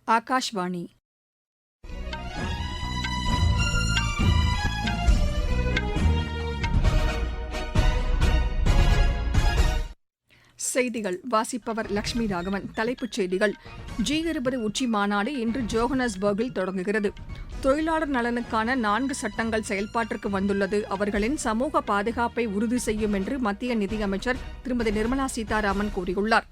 ஆகாஷ்வாணி. செய்திகள் வாசிப்பவர் லட்சுமி ராகவன். தலைப்புச் செய்திகள். G20 உச்சி மாநாடு இன்று ஜோஹனஸ்பர்கில் தொடங்குகிறது. தொழிலாளர் நலனுக்கான 4 சட்டங்கள் செயல்பாட்டிற்கு வந்துள்ளது அவர்களின் சமூக பாதுகாப்பை உறுதி செய்யும் என்று மத்திய நிதியமைச்சர் திருமதி நிர்மலா சீதாராமன் கூறியுள்ளார்.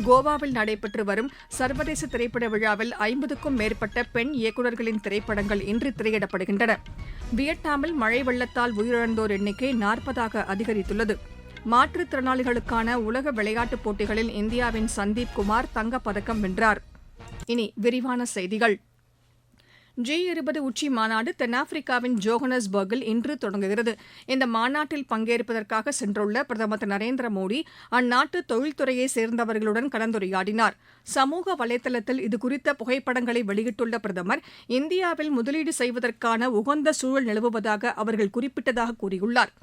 கோவாவில் நடைபெற்று வரும் சர்வதேச திரைப்பட விழாவில் 50க்கும் மேற்பட்ட பெண் இயக்குநர்களின் திரைப்படங்கள் இன்று திரையிடப்படுகின்றன. வியட்நாமில் மழை வெள்ளத்தால் உயிரிழந்தோர் எண்ணிக்கை 40ஆக அதிகரித்துள்ளது. மாற்றுத்திறனாளிகளுக்கான உலக விளையாட்டுப் போட்டிகளில் இந்தியாவின் சந்தீப் குமார் தங்கப்பதக்கம் வென்றார். இனி விரிவான செய்திகள். G20 உச்சி மாநாடு தென்னாப்பிரிக்காவின் ஜோஹனஸ்பர்கில் இன்று தொடங்குகிறது. இந்த மாநாட்டில் பங்கேற்பதற்காக சென்றுள்ள பிரதமர் திரு நரேந்திர மோடி அந்நாட்டு தொழில்துறையைச் சேர்ந்தவர்களுடன் கலந்துரையாடினார். சமூக வலைதளத்தில் இதுகுறித்த புகைப்படங்களை வெளியிட்டுள்ள பிரதமர், இந்தியாவில் முதலீடு செய்வதற்கான உகந்த சூழல் நிலவுவதாக அவர்கள் குறிப்பிட்டதாக கூறியுள்ளார்.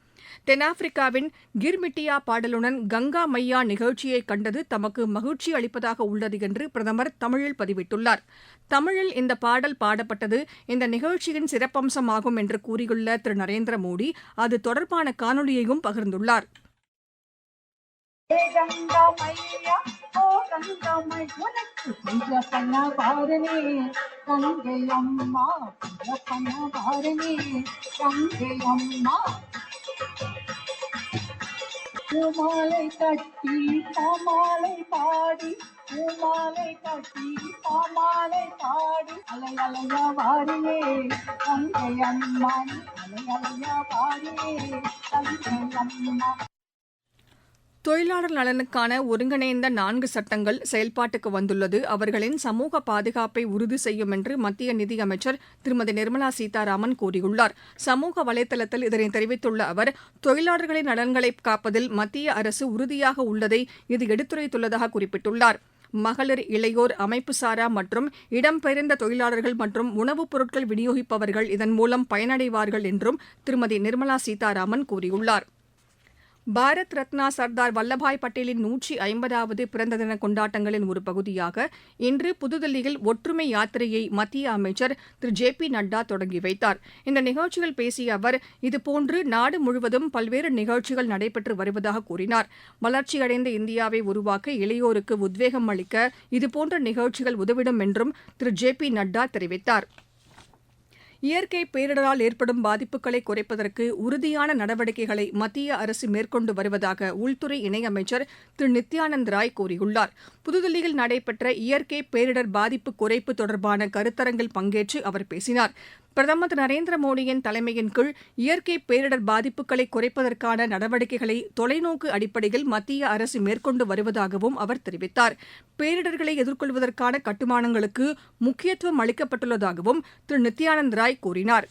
தென்னாப்பிரிக்காவின் கிர்மிட்டியா பாடலுடன் கங்கா மையா நிகழ்ச்சியை கண்டது தமக்கு மகிழ்ச்சி அளிப்பதாக உள்ளது என்று பிரதமர் தமிழில் பதிவிட்டுள்ளார். தமிழில் இந்த பாடல் பாடப்பட்டது இந்த நிகழ்ச்சியின் சிறப்பம்சமாகும் என்று கூறியுள்ள திரு நரேந்திர மோடி அது தொடர்பான காணொலியையும் பகிர்ந்துள்ளார். பூமாலை கட்டி பாமாலை பாடி பூமாலை கட்டி பாமாலை பாடி அலை அலையா வாரியே தங்கை அம்மா அலை அலையா வாரியே தங்கை அம்மா. தொழிலாளர் நலனுக்கான ஒருங்கிணைந்த 4 சட்டங்கள் செயல்பாட்டுக்கு வந்துள்ளது அவர்களின் சமூக பாதுகாப்பை உறுதி செய்யும் என்று மத்திய நிதியமைச்சர் திருமதி நிர்மலா சீதாராமன் கூறியுள்ளார். சமூக வலைதளத்தில் இதனை தெரிவித்துள்ள அவர், தொழிலாளர்களின் நலன்களை காப்பதில் மத்திய அரசு உறுதியாக உள்ளதை இது எடுத்துரைத்துள்ளதாக குறிப்பிட்டுள்ளார். மகளிர், இளையோர், அமைப்புசாரா மற்றும் இடம்பெயர்ந்த தொழிலாளர்கள் மற்றும் உணவுப் பொருட்கள் விநியோகிப்பவர்கள் இதன் மூலம் பயனடைவார்கள் என்றும் திருமதி நிர்மலா சீதாராமன் கூறியுள்ளார். பாரத் ரத்னா சர்தார் வல்லபாய் பட்டேலின் 150வது பிறந்த தின கொண்டாட்டங்களின் ஒரு பகுதியாக இன்று புதுதில்லியில் ஒற்றுமை யாத்திரையை மத்திய அமைச்சர் திரு ஜே.பி. நட்டா தொடங்கி வைத்தார். இந்த நிகழ்ச்சியில் பேசிய அவர், இதுபோன்று நாடு முழுவதும் பல்வேறு நிகழ்ச்சிகள் நடைபெற்று வருவதாக கூறினார். வளர்ச்சியடைந்த இந்தியாவை உருவாக்க இளையோருக்கு உத்வேகம் அளிக்க இதுபோன்ற நிகழ்ச்சிகள் உதவிடும் என்றும் திரு ஜே.பி. நட்டா தெரிவித்தார். இயற்கை பேரிடரால் ஏற்படும் பாதிப்புகளை குறைப்பதற்கு உறுதியான நடவடிக்கைகளை மத்திய அரசு மேற்கொண்டு வருவதாக உள்துறை இணையமைச்சர் திரு நித்யானந்த் ராய் கூறியுள்ளார். புதுதில்லியில் நடைபெற்ற இயற்கை பேரிடர் பாதிப்பு குறைப்பு தொடர்பான கருத்தரங்கில் பங்கேற்று அவர் பேசினார். பிரதமர் திரு நரேந்திர மோடியின் தலைமையின் கீழ் இயற்கை பேரிடர் பாதிப்புகளை குறைப்பதற்கான நடவடிக்கைகளை தொலைநோக்கு அடிப்படையில் மத்திய அரசு மேற்கொண்டு வருவதாகவும் அவர் தெரிவித்தார். பேரிடர்களை எதிர்கொள்வதற்கான கட்டுமானங்களுக்கு முக்கியத்துவம் அளிக்கப்பட்டுள்ளதாகவும் திரு நித்யானந்த் ராய் கூறினார்.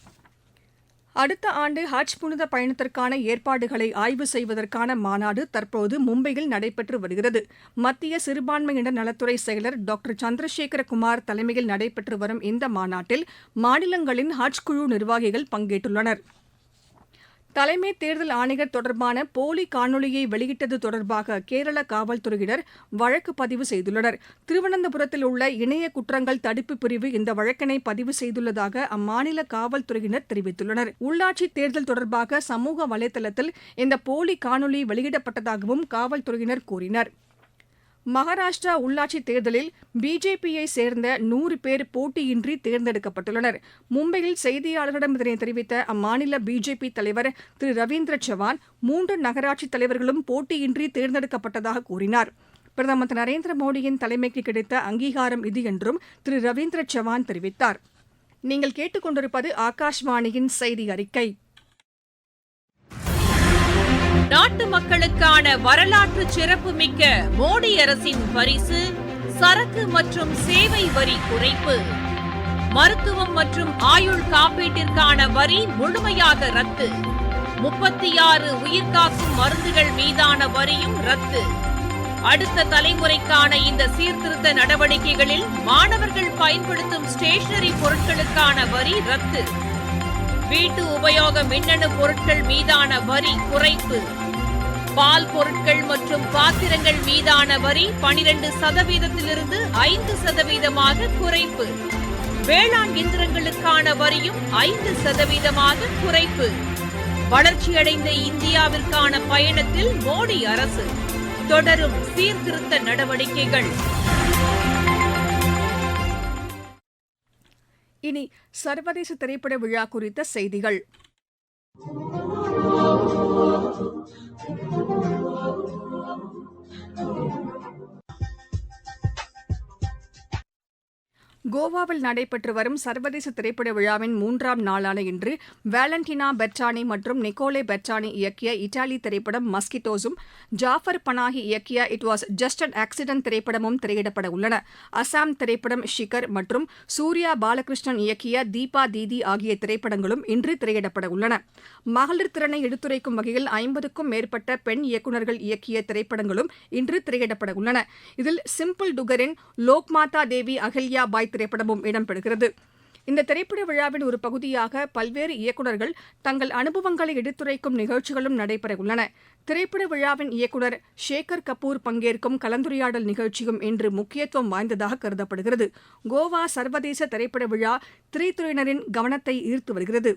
அடுத்த ஆண்டு ஹஜ் புனித பயணத்திற்கான ஏற்பாடுகளை ஆய்வு செய்வதற்கான மாநாடு தற்போது மும்பையில் நடைபெற்று வருகிறது. மத்திய சிறுபான்மையினர் நலத்துறை செயலர் டாக்டர் சந்திரசேகர குமார் தலைமையில் நடைபெற்று வரும் இந்த மாநாட்டில் மாநிலங்களின் ஹஜ் குழு நிர்வாகிகள் பங்கேற்றுள்ளனர். தலைமை தேர்தல் ஆணையர் தொடர்பான போலி காணொலியை வெளியிட்டது தொடர்பாக கேரள காவல்துறையினர் வழக்கு பதிவு செய்துள்ளனர். திருவனந்தபுரத்தில் உள்ள இணைய குற்றங்கள் தடுப்பு பிரிவு இந்த வழக்கினை பதிவு செய்துள்ளதாக அம்மாநில காவல்துறையினர் தெரிவித்துள்ளனர். உள்ளாட்சி தேர்தல் தொடர்பாக சமூக வலைதளத்தில் இந்த போலி காணொலி வெளியிடப்பட்டதாகவும் காவல்துறையினர் கூறினர். மகாராஷ்டிரா உள்ளாட்சித் தேர்தலில் பிஜேபியை சேர்ந்த 100 பேர் போட்டியின்றி தேர்ந்தெடுக்கப்பட்டுள்ளனர். மும்பையில் செய்தியாளர்களிடம் இதனை தெரிவித்த அம்மாநில பிஜேபி தலைவர் திரு ரவீந்திர சவான் 3 நகராட்சித் தலைவர்களும் போட்டியின்றி தேர்ந்தெடுக்கப்பட்டதாக கூறினார். பிரதமர் திரு நரேந்திர மோடியின் தலைமைக்கு கிடைத்த அங்கீகாரம் இது என்றும் திரு ரவீந்திர சவான் தெரிவித்தார். நீங்கள் கேட்டுக் கொண்டிருப்பது ஆகாஷ்வாணியின் செய்தி அறிக்கை. நாட்டு மக்களுக்கான வரலாற்று சிறப்புமிக்க மோடி அரசின் பரிசு சரக்கு மற்றும் சேவை வரி குறைப்பு. மருத்துவம் மற்றும் ஆயுள் காப்பீட்டிற்கான வரி முழுமையாக ரத்து. 36 உயிர்காக்கும் மருந்துகள் மீதான வரியும் ரத்து. அடுத்த தலைமுறைக்கான இந்த சீர்திருத்த நடவடிக்கைகளில் மாணவர்கள் பயன்படுத்தும் ஸ்டேஷனரி பொருட்களுக்கான வரி ரத்து. வீட்டு உபயோக மின்னணு பொருட்கள் மீதான வரி குறைப்பு. பால் பொருட்கள் மற்றும் பாத்திரங்கள் மீதான வரி 12%-இலிருந்து 5%-ஆக குறைப்பு. வேளாண் இயந்திரங்களுக்கான வரியும் 5%-ஆக குறைப்பு. வளர்ச்சியடைந்த இந்தியாவிற்கான பயணத்தில் மோடி அரசு தொடரும் சீர்திருத்த நடவடிக்கைகள். இனி சர்வதேச திரைப்பட விழா குறித்த செய்திகள். கோவாவில் நடைபெற்று வரும் சர்வதேச திரைப்பட விழாவின் 3ஆம் நாளான இன்று வேலண்டினா பெர்டானி மற்றும் நிக்கோலே பெர்டானி இயக்கிய இத்தாலி திரைப்படம் மஸ்கிட்டோஸும், ஜாஃபர் பனாஹி இயக்கிய it was just an accident திரைப்படமும் திரையிடப்பட உள்ளன. அசாம் திரைப்படம் ஷிகர் மற்றும் சூர்யா பாலகிருஷ்ணன் இயக்கிய தீபா தீதி ஆகிய திரைப்படங்களும் இன்று திரையிடப்பட உள்ளன. மகளிர் திறனை எடுத்துரைக்கும் வகையில் 50க்கும் மேற்பட்ட பெண் இயக்குநர்கள் இயக்கிய திரைப்படங்களும் இன்று திரையிடப்பட உள்ளன. இதில் சிம்பிள் டுகரின் லோக்மாதா தேவி அகல்யா பாய் திரைப்படமும் இடம்பெறுகிறது. இந்த திரைப்பட விழாவின் ஒரு பகுதியாக பல்வேறு இயக்குநர்கள் தங்கள் அனுபவங்களை எடுத்துரைக்கும் நிகழ்ச்சிகளும் நடைபெறவுள்ளன. திரைப்பட விழாவின் இயக்குநர் ஷேகர் கபூர் பங்கேற்கும் கலந்துரையாடல் நிகழ்ச்சியும் இன்று முக்கியத்துவம் வாய்ந்ததாக கருதப்படுகிறது. கோவா சர்வதேச திரைப்பட விழா திரைத்துறையினரின் கவனத்தை ஈர்த்து வருகிறது.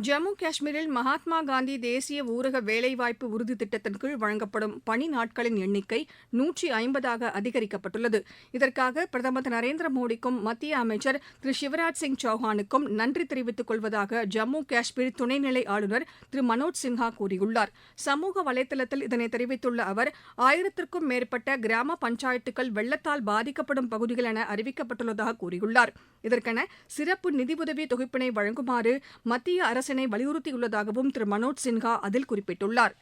ஜம்மு காஷ்மீரில் மகாத்மா காந்தி தேசிய ஊரக வேலைவாய்ப்பு உறுதி திட்டத்தின் கீழ் வழங்கப்படும் பணி நாட்களின் எண்ணிக்கை 150ஆக அதிகரிக்கப்பட்டுள்ளது. இதற்காக பிரதமர் திரு நரேந்திர மோடிக்கும் மத்திய அமைச்சர் திரு சிவராஜ் சிங் சௌஹானுக்கும் நன்றி தெரிவித்துக் கொள்வதாக ஜம்மு காஷ்மீர் துணைநிலை ஆளுநர் திரு மனோஜ் சின்ஹா கூறியுள்ளார். சமூக வலைதளத்தில் இதனை தெரிவித்துள்ள அவர் 1000க்கும் மேற்பட்ட கிராம பஞ்சாயத்துக்கள் வெள்ளத்தால் பாதிக்கப்படும் பகுதிகள் என அறிவிக்கப்பட்டுள்ளதாக கூறியுள்ளார். இதற்கென சிறப்பு நிதியுதவி தொகுப்பினை வழங்குமாறு மத்திய அரசினை வலியுறுத்தியுள்ளதாகவும் திரு மனோஜ் சின்ஹா அதில் குறிப்பிட்டுள்ளார்.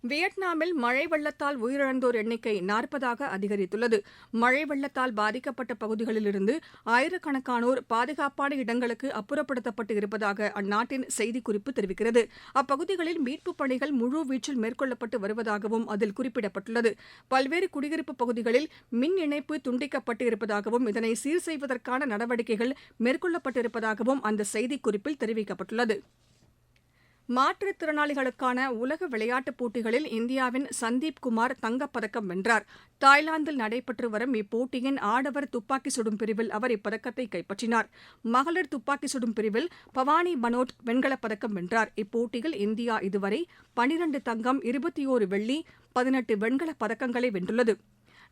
வியட்நாமில் மழை வெள்ளத்தால் உயிரிழந்தோர் எண்ணிக்கை 40ஆக அதிகரித்துள்ளது. மழை வெள்ளத்தால் பாதிக்கப்பட்ட பகுதிகளிலிருந்து ஆயிரக்கணக்கானோர் பாதுகாப்பான இடங்களுக்கு அப்புறப்படுத்தப்பட்டு இருப்பதாக அந்நாட்டின் செய்திக்குறிப்பு தெரிவிக்கிறது. அப்பகுதிகளில் மீட்புப் பணிகள் முழுவீச்சில் மேற்கொள்ளப்பட்டு வருவதாகவும் அதில் குறிப்பிடப்பட்டுள்ளது. பல்வேறு குடியிருப்பு பகுதிகளில் மின் இணைப்பு துண்டிக்கப்பட்டு இருப்பதாகவும் இதனை சீர் செய்வதற்கான நடவடிக்கைகள் மேற்கொள்ளப்பட்டிருப்பதாகவும் அந்த செய்திக்குறிப்பில் தெரிவிக்கப்பட்டுள்ளது. மாற்றுத்திறனாளிகளுக்கான உலக விளையாட்டுப் போட்டிகளில் இந்தியாவின் சந்தீப் குமார் தங்கப்பதக்கம் வென்றார். தாய்லாந்தில் நடைபெற்று வரும் இப்போட்டியின் ஆடவர் துப்பாக்கி சுடும் பிரிவில் அவர் இப்பதக்கத்தை கைப்பற்றினார். மகளிர் துப்பாக்கி சுடும் பிரிவில் பவானி பனோட் வெண்கலப் பதக்கம் வென்றார். இப்போட்டியில் இந்தியா இதுவரை 12 தங்கம், 21 வெள்ளி, 18 வெண்கலப் பதக்கங்களை வென்றுள்ளது.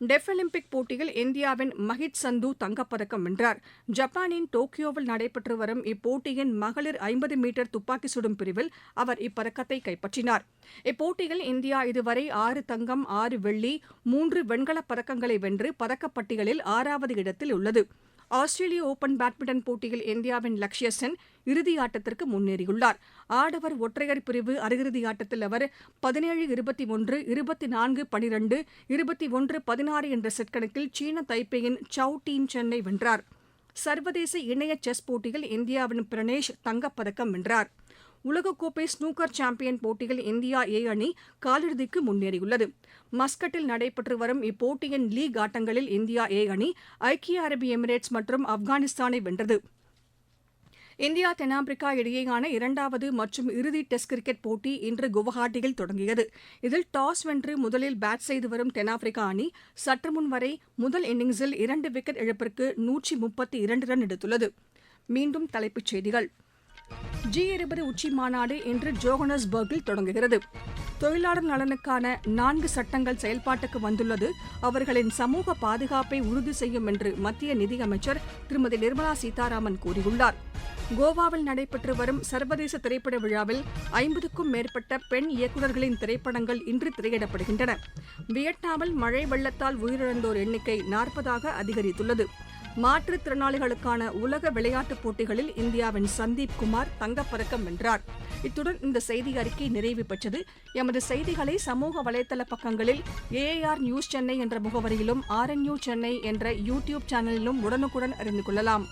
டெஃப் ஒலிம்பிக் போட்டியில் இந்தியாவின் மஹித் சந்து தங்கப்பதக்கம் வென்றார். ஜப்பானின் டோக்கியோவில் நடைபெற்று வரும் இப்போட்டியின் மகளிர் 50 மீட்டர் துப்பாக்கி சுடும் பிரிவில் அவர் இப்பதக்கத்தை கைப்பற்றினார். இப்போட்டியில் இந்தியா இதுவரை 6 தங்கம், 6 வெள்ளி, 3 வெண்கலப் பதக்கங்களை வென்று பதக்கப்பட்டியலில் 6வது இடத்தில் உள்ளது. ஆஸ்திரேலிய ஓபன் பேட்மிண்டன் போட்டியில் இந்தியாவின் லக்ஷ்யா சென் இறுதியாட்டத்திற்கு முன்னேறியுள்ளார். ஆடவர் ஒற்றையர் பிரிவு அரையிறுதி ஆட்டத்தில் அவர் 17-21, 24-12, 21-16 என்ற செட் கணக்கில் சீன தைப்பேயின் சவ் டீன் சென்னை வென்றார். சர்வதேச இணைய செஸ் போட்டியில் இந்தியாவின் பிரணேஷ் தங்கப்பதக்கம் வென்றார். உலகக்கோப்பை ஸ்னூக்கர் சாம்பியன் போட்டியில் இந்தியா ஏ அணி காலிறுதிக்கு முன்னேறியுள்ளது. மஸ்கட்டில் நடைபெற்று வரும் இப்போட்டியின் லீக் ஆட்டங்களில் இந்தியா ஏ அணி ஐக்கிய அரபு எமிரேட்ஸ் மற்றும் ஆப்கானிஸ்தானை வென்றது. இந்தியா தென்னாப்பிரிக்கா இடையேயான 2வது மற்றும் இறுதி டெஸ்ட் கிரிக்கெட் போட்டி இன்று குவஹாட்டியில் தொடங்கியது. இதில் டாஸ் வென்று முதலில் பேட் செய்து வரும் தென்னாப்பிரிக்கா அணி சற்றுமுன் வரை முதல் இன்னிங்ஸில் 2 விக்கெட் இழப்பிற்கு 132 ரன் எடுத்துள்ளது. மீண்டும் தலைப்புச் செய்திகள். G20 உச்சி மாநாடு இன்று ஜோகன்னஸ்பர்கில் தொடங்குகிறது. தொழிலாளர் நலனுக்கான 4 சட்டங்கள் செயல்பாட்டுக்கு வந்துள்ளது அவர்களின் சமூக பாதுகாப்பை உறுதி செய்யும் என்று மத்திய நிதியமைச்சர் திருமதி நிர்மலா சீதாராமன் கூறியுள்ளார். கோவாவில் நடைபெற்று வரும் சர்வதேச திரைப்பட விழாவில் 50க்கும் மேற்பட்ட பெண் இயக்குநர்களின் திரைப்படங்கள் இன்று திரையிடப்படுகின்றன. வியட்நாமில் மழை வெள்ளத்தால் உயிரிழந்தோர் எண்ணிக்கை 40ஆக அதிகரித்துள்ளது. மாற்றுத்திறனாளிகளுக்கான உலக விளையாட்டுப் போட்டிகளில் இந்தியாவின் சந்தீப் குமார் தங்கப்பதக்கம் வென்றார். இத்துடன் இந்த செய்தி அறிக்கை நிறைவு பெற்றது. எமது செய்திகளை சமூக வலைதள பக்கங்களில் AIR நியூஸ் சென்னை என்ற முகவரியிலும் RNU சென்னை என்ற யூடியூப் சேனலிலும் உடனுக்குடன் அறிந்து கொள்ளலாம்.